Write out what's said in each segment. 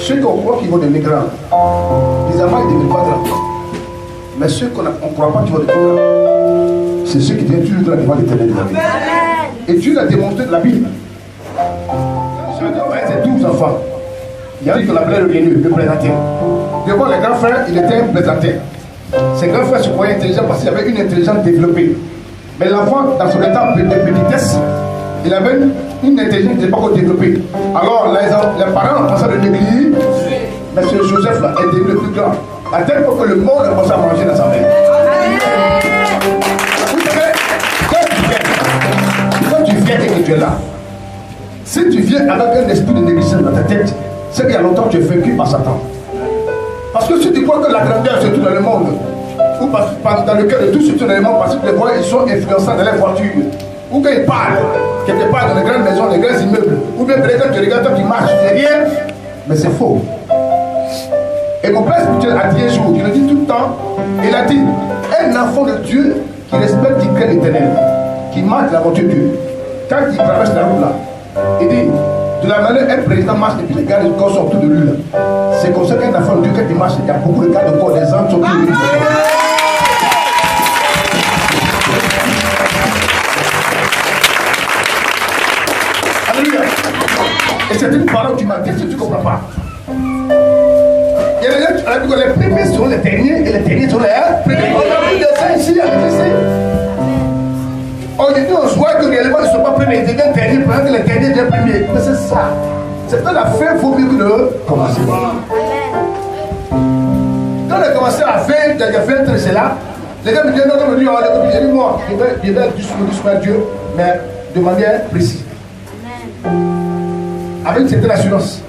Ceux qu'on croit qu'ils vont devenir grands, les enfants ils ne deviennent pas grands. Mais ceux qu'on ne croit pas qu'ils vont devenir grands, c'est ceux qui deviennent toujours grands devant l'Éternel de la vie. Et Dieu l'a démontré de la Bible. C'est 12 enfants. Il y a un qu'on appelait le Lénu, le présentateur. Devant les grands frères, il était un présentateur. Ses grands frères se croyaient intelligents parce qu'il avait une intelligence développée. Mais l'enfant, dans son état de petitesse, il avait une intelligence qui n'était pas encore développée. Alors les parents ont pensé de négliger, mais ce Joseph-là est devenu le plus grand. À tel point que le monde a commencé à manger dans sa main. Vous savez, quand tu viens et que tu es là, si tu viens avec un esprit de négligence dans ta tête, c'est qu'il y a longtemps que tu es vaincu par Satan. Parce que si tu crois que la grandeur se trouve dans le monde, ou dans le cœur de tous ceux qui sont dans le monde, parce que les voix ils sont influençants dans les voitures, ou quand ils parlent, quelque part dans les grandes maisons, les grands immeubles, ou bien peut-être quand tu regardes, toi tu marches, tu fais rien, mais c'est faux. Et mon père spirituel a dit un jour, il le dit tout le temps, il a dit, un enfant de Dieu qui respecte, qui craint l'Éternel, qui marche la voiture de Dieu, quand il traverse la route là, il dit, de la manière un président marche et puis les gars de corps sont autour de lui là. C'est comme ça qu'un enfant de Dieu, quand il marche, il y a beaucoup de gars de corps, des hommes sont autour de lui. Alléluia. Et c'est une parole qui m'a dit, si tu ne comprends pas. Il y a des gens qui ont dit que les premiers sont les derniers et les derniers sont les premiers. On a vu de ça ici, avec ici. Aujourd'hui, on voit que réellement ils ne sont pas premiers, ils deviennent derniers, pendant que les derniers deviennent premiers. Mais c'est ça. C'est pas la fin, il faut mieux que de commencer. Quand on a commencé à faire, il y a 20 ans, c'est là. Les gars me disent, non, non, j'ai dit, moi, je vais doucement à Dieu, mais de manière précise. Avec une certaine assurance.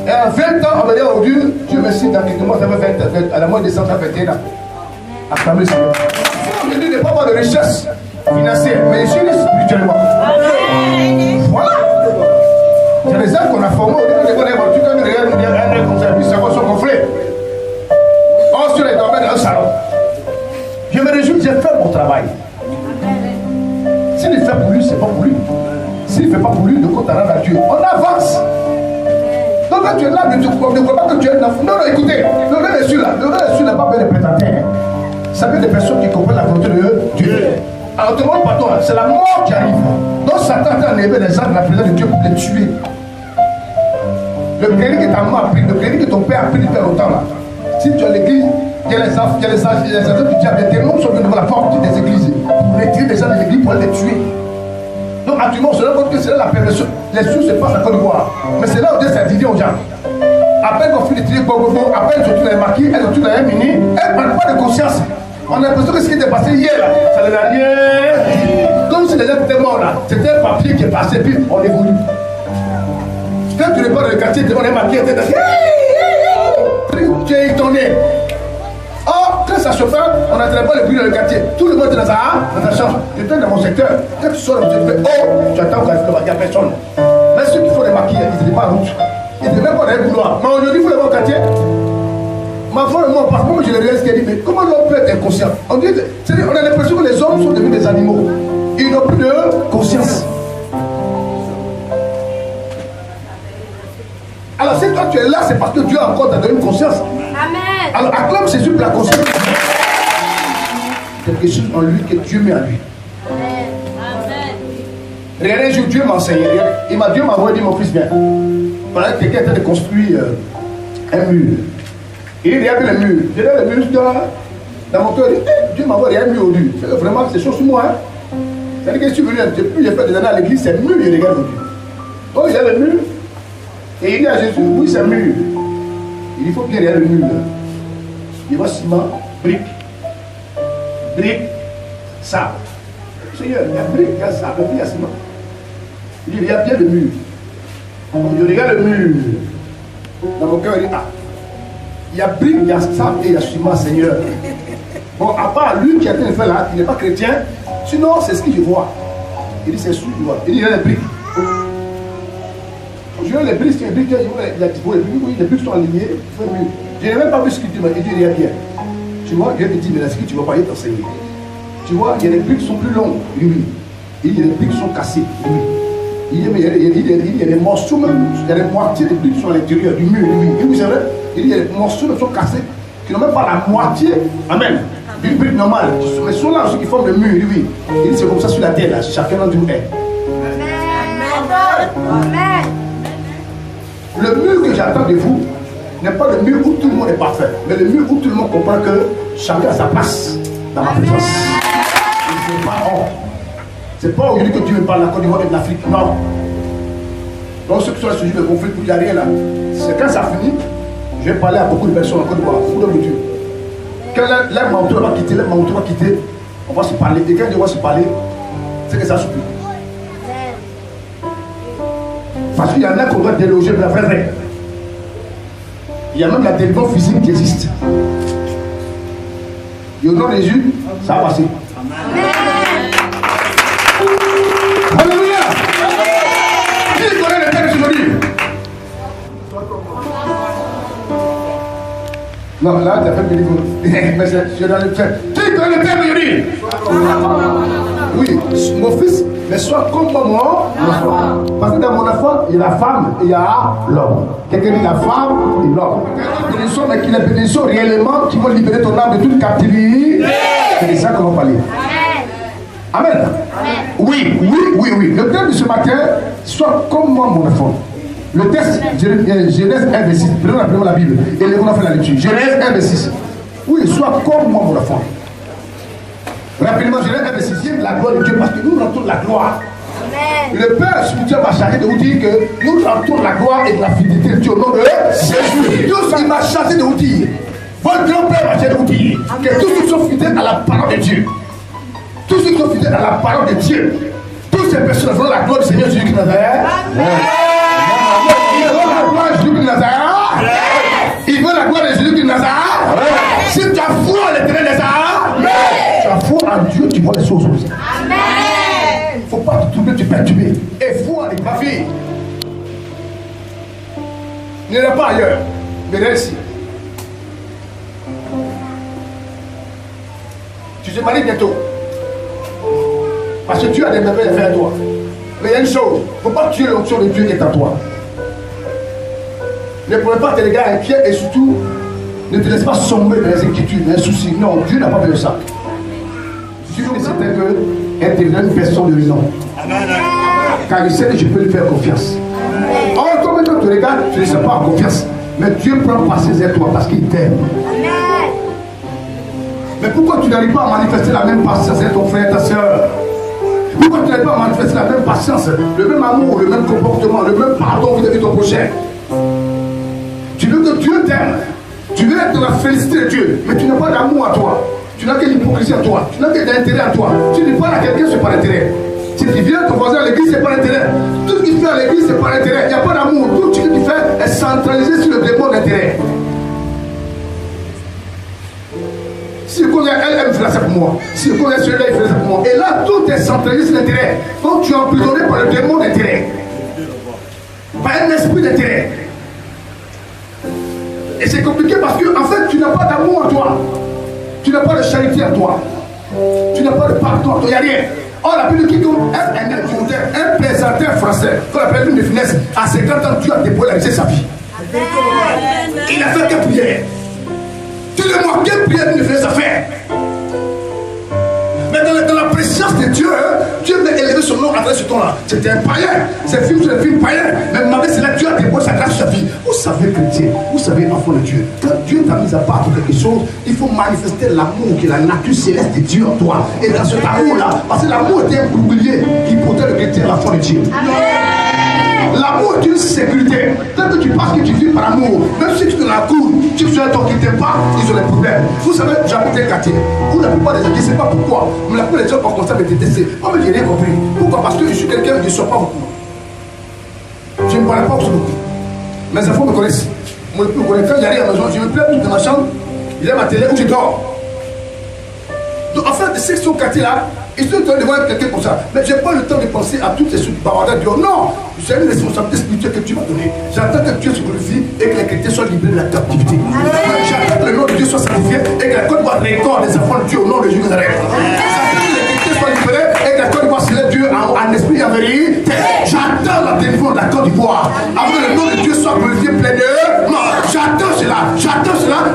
Et à 20 ans, on va dire, oh Dieu, Dieu merci, dans quelques mois, ça va faire à la mois de décembre, ça va faire 21 ans. Acclamer le Seigneur. Je dis, ne pas avoir de richesse financière, mais je suis spirituellement. Voilà. Il y a des gens qu'on a formés au début de l'école, tu quand on regarde, on dit, un comme ça, puis ça va son conflit. On se les dormait dans un salon. Je me réjouis, j'ai fait mon travail. S'il le fait pour lui, c'est pas pour lui. S'il ne fait pas pour lui, de quoi t'en rends à Dieu. On avance. Donc quand tu es là, ne crois pas que tu es là. Non, non, écoutez, le vrai est celui-là. Le vrai est celui-là, pas bien de prétendants. Ça veut dire des personnes qui comprennent la volonté de Dieu. Alors, te demande pas toi, c'est la mort qui arrive. Donc, Satan a enlevé les gens de la présence de Dieu pour les tuer. Le crédit que ta maman a pris, le crédit que ton père a pris depuis longtemps là. Si tu as l'église, il y a les enfants du diable, des noms sont venus devant la porte des églises pour retirer les gens de l'église pour les tuer. Donc, actuellement, on se rend compte que c'est là la perversion. Les choses se passent à Côte d'Ivoire. Mais c'est là où Dieu s'est dit aux gens. Après qu'on finit de tirer Bobo, après elles sont toutes les maquilles, elles sont toutes les mini, elles ne prennent pas de conscience. On a l'impression que ce qui était passé hier là, ça ne l'a rien dit. Comme si les gens étaient morts là, c'était un papier qui est passé, puis on évolue. Quand tu repars dans le quartier, on est maquillé, tu es étonné. Or, quand ça se fait, on n'entrait pas le bruit dans le quartier. Tout le monde est dans sa chambre. Tu es dans mon secteur. Quand tu sors, tu fais oh, tu attends qu'il n'y a personne. Mais ceux qui font les maquilles, ils n'étaient pas en route. Ils ne devaient pas dans les couloirs. Mais aujourd'hui, il faut le voir au quartier. Ma femme et moi, parce que moi je le réalise qu'elle dit, mais comment l'homme peut être inconscient? On a l'impression que les hommes sont devenus des animaux. Ils n'ont plus de conscience. Alors si toi tu es là, c'est parce que Dieu a encore donné une conscience. Amen. Alors acclame Jésus pour la conscience. Quelque chose en lui que Dieu met en lui. Amen. Regardez un jour, Dieu m'a enseigné. Dieu m'a envoyé, dit mon fils, viens. Pendant que quelqu'un était de construire un mur. Et il regarde le mur. Je regarde le mur dans mon cœur. Dieu m'a envoyé un mur au dur. Vraiment, c'est chose sur moi. Hein? C'est-à-dire que je suis venu, depuis j'ai fait des années à l'église, c'est le mur, il regarde au dur. Donc il y a le mur. Et il dit à Jésus, oui, c'est un mur. Il faut qu'il regarde le mur. Il voit ciment, brique, sable. Seigneur, il y a brique, il y a sable, il y a ciment. Il dit, il y a bien le mur. Je regarde le mur. Dans mon cœur, il dit, ah. Il y a brique, il y a sable et il y a ciment, Seigneur. Bon, à part lui qui a été fait là, il n'est pas chrétien. Sinon, c'est ce que je vois. Il dit, c'est sûr, je vois. Il dit, il y a les briques. Je vois les briques, il y a les briques sont alignées. Je n'ai même pas vu ce qu'il dit, mais il dit, rien. Tu vois, Dieu te dit, mais ce que tu ne vas pas y t'enseigner. Tu vois, il y a les briques qui sont plus longues, lui. Et il y a les briques qui sont cassées, lui. Il y a des morceaux même, il y a des moitiés de briques sur l'intérieur du mur. Et vous savez, il y a des morceaux qui sont cassés, qui n'ont même pas la moitié, amen, d'une brique normale. Mais sont là aussi qui forment le mur, oui. Il dit c'est comme ça sur la terre, là, chacun d'entre nous est. Amen. Le mur que j'attends de vous n'est pas le mur où tout le monde est parfait, mais le mur où tout le monde comprend que chacun a sa place dans ma présence. C'est pas honte. C'est pas aujourd'hui que Dieu me parle de la Côte d'Ivoire et de l'Afrique, non. Donc ceux qui sont là sur le conflit, il n'y a rien là. C'est quand ça finit, je vais parler à beaucoup de personnes en Côte d'Ivoire, beaucoup d'hommes de Dieu. Quand l'air manteau va quitter, on va se parler. Et quand Dieu va se parler, c'est que ça suffit. Parce qu'il y en a qu'on doit déloger de la vraie règle. Il y a même la délivrance physique qui existe. Et au nom de Jésus, ça va passer. Amen. Alléluia. Qui connaît le Père aujourd'hui? Non, là, tu as fait bénir. Mais je dois le faire. Qui connaît le Père aujourd'hui? Oui, mon fils, mais sois comme moi, mon enfant. Parce que dans mon enfant, il y a la femme et il y a l'homme. Quelqu'un dit la femme et l'homme. Bénédiction, mais qu'il y a des bénédictions réellement qui vont libérer ton âme de toute captivité. C'est de ça qu'on va parler. Amen. Oui. Le thème de ce matin, sois comme moi, mon enfant. Le texte, Genèse 1, verset 6. Prenons la Bible et les on fait la lecture. Genèse 1, verset 6. Oui, sois comme moi, mon enfant. Rapidement, Genèse 1, verset 6. La gloire de Dieu, parce que nous rentrons la gloire. Amen. Le Père spirituel m'a chargé de vous dire que nous rentrons la gloire et de la fidélité de Dieu au nom de Jésus. Tout ce qui m'a chargé de vous dire, votre grand-père m'a chargé de vous dire que tous ceux qui sont fidèles à la parole de Dieu, tous ceux qui sont fidèles à la parole de Dieu, toutes ces personnes verront la gloire du Seigneur Jésus de Nazareth. Ils verront la gloire de Jésus de Nazareth. Ils veulent la gloire de Jésus de Nazareth. Si tu as foi en l'Éternel des arts, tu as foi en Dieu, tu vois les choses comme ça. Amen. Il ne faut pas te trouver, te perturber. Et foi en les graviers. N'ira pas ailleurs, mais reste ici. Tu te maries bientôt. Parce que Dieu a des merveilles à faire à toi. Mais il y a une chose, il ne faut pas tuer l'onction de Dieu qui est en toi. Ne prenez pas tes gars inquiets et surtout, ne te laisse pas sombrer dans les inquiétudes, dans les soucis. Non, Dieu n'a pas besoin de ça. Je suis certain que intégrer une personne de nom. Car il sait que je peux lui faire confiance. Or, toi, quand tu regardes, tu ne sais pas en confiance. Mais Dieu prend patience avec toi parce qu'il t'aime. Mais pourquoi tu n'arrives pas à manifester la même patience avec ton frère et ta soeur? Pourquoi tu n'arrives pas à manifester la même patience, le même amour, le même comportement, le même pardon vis-à-vis de ton prochain? Tu veux que Dieu t'aime. Tu veux être dans la félicité de Dieu, mais tu n'as pas d'amour à toi. Tu n'as que l'hypocrisie à toi. Tu n'as que d'intérêt à toi. Tu ne parles à quelqu'un, c'est par intérêt. Si tu viens ton voisin à l'église, c'est par intérêt. Tout ce qu'il fait à l'église, c'est par intérêt. Il n'y a pas d'amour. Tout ce que tu fais est centralisé sur le démon d'intérêt. Si le connaît elle, elle fait ça pour moi. Si le connaît celui-là, il fait ça pour moi. Et là, tout est centralisé sur l'intérêt. Donc tu es emprisonné par le démon d'intérêt. Par un esprit d'intérêt. Et c'est compliqué parce que, en fait, tu n'as pas d'amour en toi. Tu n'as pas de charité en toi. Tu n'as pas de pardon en toi. Il n'y a rien. Or, la Bible dit un plaisantin français, qu'on appelle une de finesse, à 50 ans, Dieu a dépolarisé sa vie. Il a fait quelle prière? Tu le vois, quelle prière une finesse à faire? Mais dans la présence de Dieu, Dieu veut élever son nom à travers ce ton-là. C'était un païen. C'est un film païen. Mais malgré cela, Dieu a déposé sa grâce sur sa vie. Vous savez, chrétien, vous savez, enfant de Dieu, quand Dieu t'a mis à part pour quelque chose, il faut manifester l'amour qui est la nature céleste de Dieu en toi. Et dans cet amour-là, parce que l'amour est un bouclier qui protège le chrétien, l'enfant de Dieu. L'amour est une sécurité. Tant que tu penses que tu vis par amour, même si tu te la cours, tu fais un temps qui ne t'aime pas, ils ont des problèmes. Vous savez, j'habite un quartier où la plupart des gens, je ne sais pas pourquoi, mais la plupart des gens par constat me détester. Moi, je n'ai rien compris. Pourquoi? Parce que je suis quelqu'un qui ne sort pas beaucoup. Je ne parle pas beaucoup. Mes enfants me connaissent. Mon époux me connaît. Quand j'arrive à la maison, je me plais tout dans ma chambre, il y a ma télé où je dors. Donc, en fait, ces quartiers-là, ils sont en train de voir quelqu'un comme ça. Mais je n'ai pas le temps de penser à toutes ces bavardages. Non, c'est une responsabilité spirituelle que tu m'as donnée. J'attends que Dieu se glorifie et que les chrétiens soient libérés de la captivité. J'attends que le nom de Dieu soit sanctifié et que la Côte d'Ivoire récorde des enfants de Dieu au nom de Jésus de Nazareth. J'attends que les chrétiens soient libérés et que la Côte d'Ivoire célèbre Dieu en esprit et en vérité. J'attends Côte d'Ivoire. Avant que le nom de Dieu soit glorifié pleinement. J'attends cela,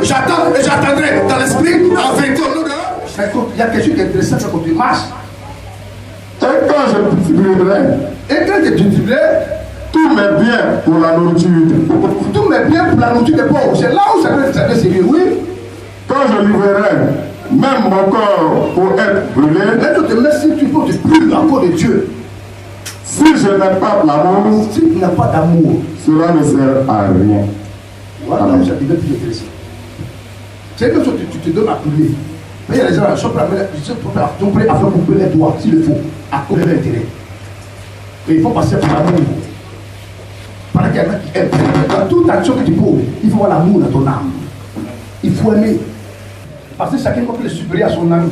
j'attends et j'attendrai dans l'esprit, en vérité, au nom de... Mais écoute, il y a quelque chose qui est intéressant quand tu marches. Et quand je distribuerai Et quand je distribuerai tous mes biens pour la nourriture, tous mes biens pour la nourriture des pauvres, c'est là où ça peut servir, oui. quand je livrerai même mon corps pour être brûlé, Mais tu te mets si tu peux te brûler encore de Dieu. si je n'ai pas l'amour, Si tu n'as pas d'amour, cela ne sert à rien. voilà, ça devient plus intéressant. C'est que tu te donnes à brûler. Mais il y a des gens qui sont prêts à faire couper les doigts, s'il le faut, à cause de l'intérêt. Et il faut passer par l'amour. Par qu'il y en a qui aiment. Dans toute action que tu poses, il faut avoir l'amour dans ton âme. Il faut aimer. Parce que chacun peut le supérieur à son ami.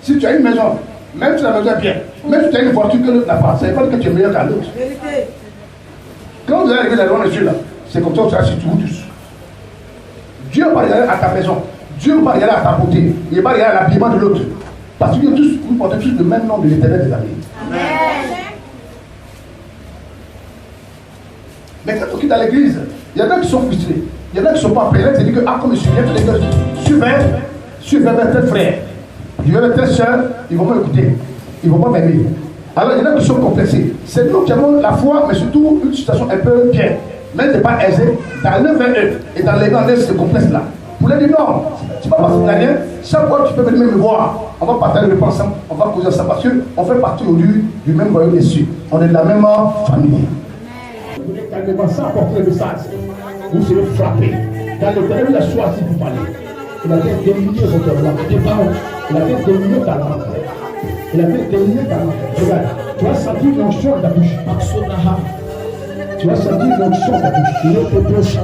Si tu as une maison, même si la maison est bien, même si tu as une voiture que l'autre n'a pas, ça ne veut pas dire que tu es meilleur qu'à l'autre. Quand vous allez arriver dans le Dieu là, c'est comme ça que tu vas sur vous tous. Dieu ne va pas regarder à ta maison. Dieu ne va pas regarder à ta beauté. Il ne va pas regarder à l'habillement de l'autre. Parce que vous portez tous le même nom de l'Éternel des amis. Mais quand on quitte à l'église, il y en a qui sont frustrés. Il y en a qui ne sont pas prêts. Là, tu dis que, comme je suis bien, tu dis que suivez tel frère. Je vais avec tel soeur, ils ne vont pas écouter. Ils ne vont pas m'aimer. Alors, il y en a qui sont complexés. C'est nous qui avons la foi, mais surtout une situation un peu bien. Mais ce n'est pas aisé. Dans le 21 et dans les grands ce complexe-là. Pour les dire non, tu ne vas pas faire rien. Chaque fois, tu peux venir me voir. On va partager le repas ensemble. On va causer ça parce qu'on fait partie aujourd'hui du même royaume des cieux. On est de la même famille. Vous voulez calmement ça apporter le message. Vous serez frappé. Dans le temps, il a choisi pour parler. Il a fait dominer votre langue. Il a fait dominer ta langue. Il a fait dominer ta langue. Regarde, tu vas sentir l'onction de ta bouche. Tu vas sentir l'onction de ta bouche.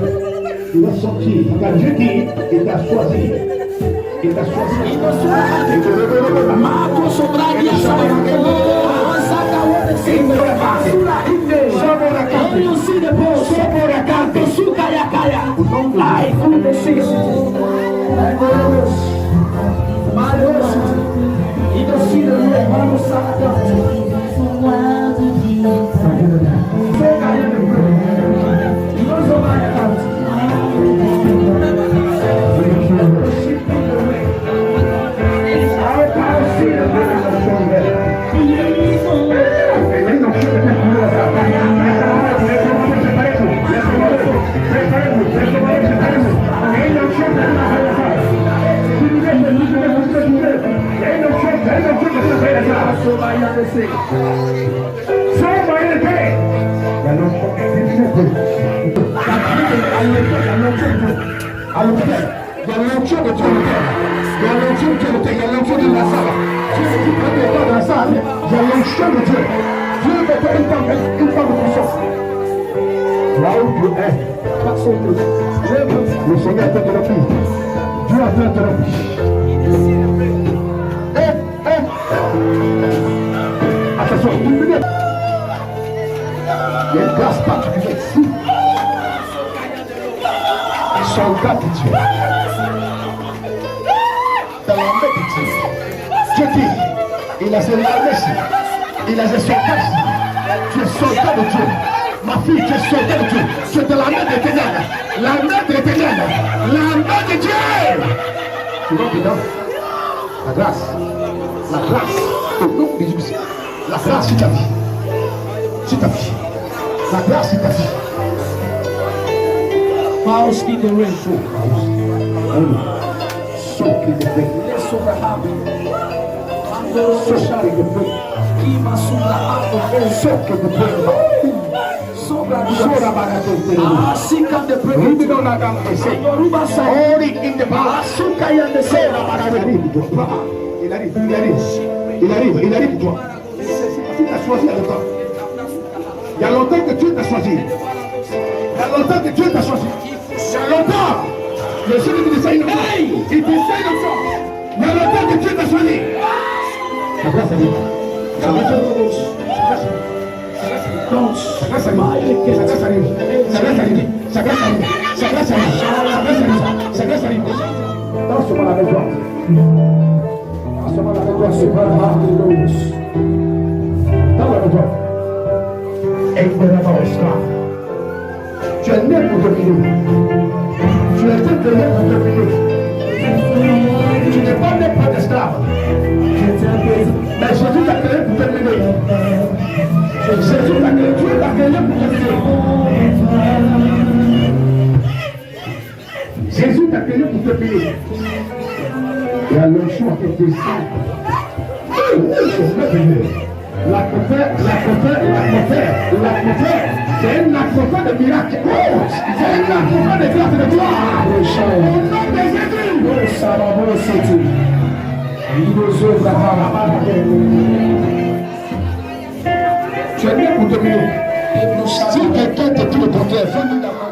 Il va sortir. Regarde, Dieu dit, il t'a choisi. Il t'a choisi. Là où tu es, le Seigneur te remplit. Dieu a fait te remplir. Attention, une minute. Il y a une grâce particulière ici. Soldat de Dieu. Dans l'armée de Dieu. Dieu dit, il a ses armées ici. Il a ses soldats ici. Tu es soldat de Dieu. Ma fille, tu es soldat de Dieu. Tu es de l'armée de l'Éternel. L'armée de l'Éternel. L'armée de Dieu. Tu vois dedans la grâce. La grâce. Au nom de Jésus. La grâce sur ta vie. Sur ta vie. La grâce sur ta vie. House in the rain. So in the rain. Let's overcome. So in the rain. So in the rain. Sora barato. Asika de prayer. We don't know that. Say. Yoruba say. Ori in the bar. Asuka ya de say. Il arrive. Il arrive. Il arrive. Il arrive toi. Tu t'as choisi à longtemps. Il y a longtemps que Dieu t'a choisi. Il y a longtemps que Dieu t'a choisi. Il y a longtemps. Le Seigneur te dit ça une fois. Il te dit ça une fois. Il y a longtemps que Dieu t'a choisi. La grâce arrive. La grâce arrive. Sa grâce arrive. Sa grâce arrive. Sa grâce arrive. Sa grâce arrive. Sa grâce arrive. Sa grâce arrive. Danse-moi la belle joie. Danse-moi la belle joie. C'est pas grave de l'eau. Dans la belle joie. Tu es né pour dominer. Tu es été créé pour dominer. Tu n'es pas né pour être esclave. Mais Jésus t'a créé pour dominer. Jésus t'a créé, Dieu t'a créé pour dominer. Jésus t'a créé pour dominer. Il y a le choix qui est décidé. La prophète, c'est un apôtre de miracle. C'est un apôtre de grâce de gloire. Au nom de Jésus. Tu es né pour dominer. Si quelqu'un te dit le contraire, fais-lui la main.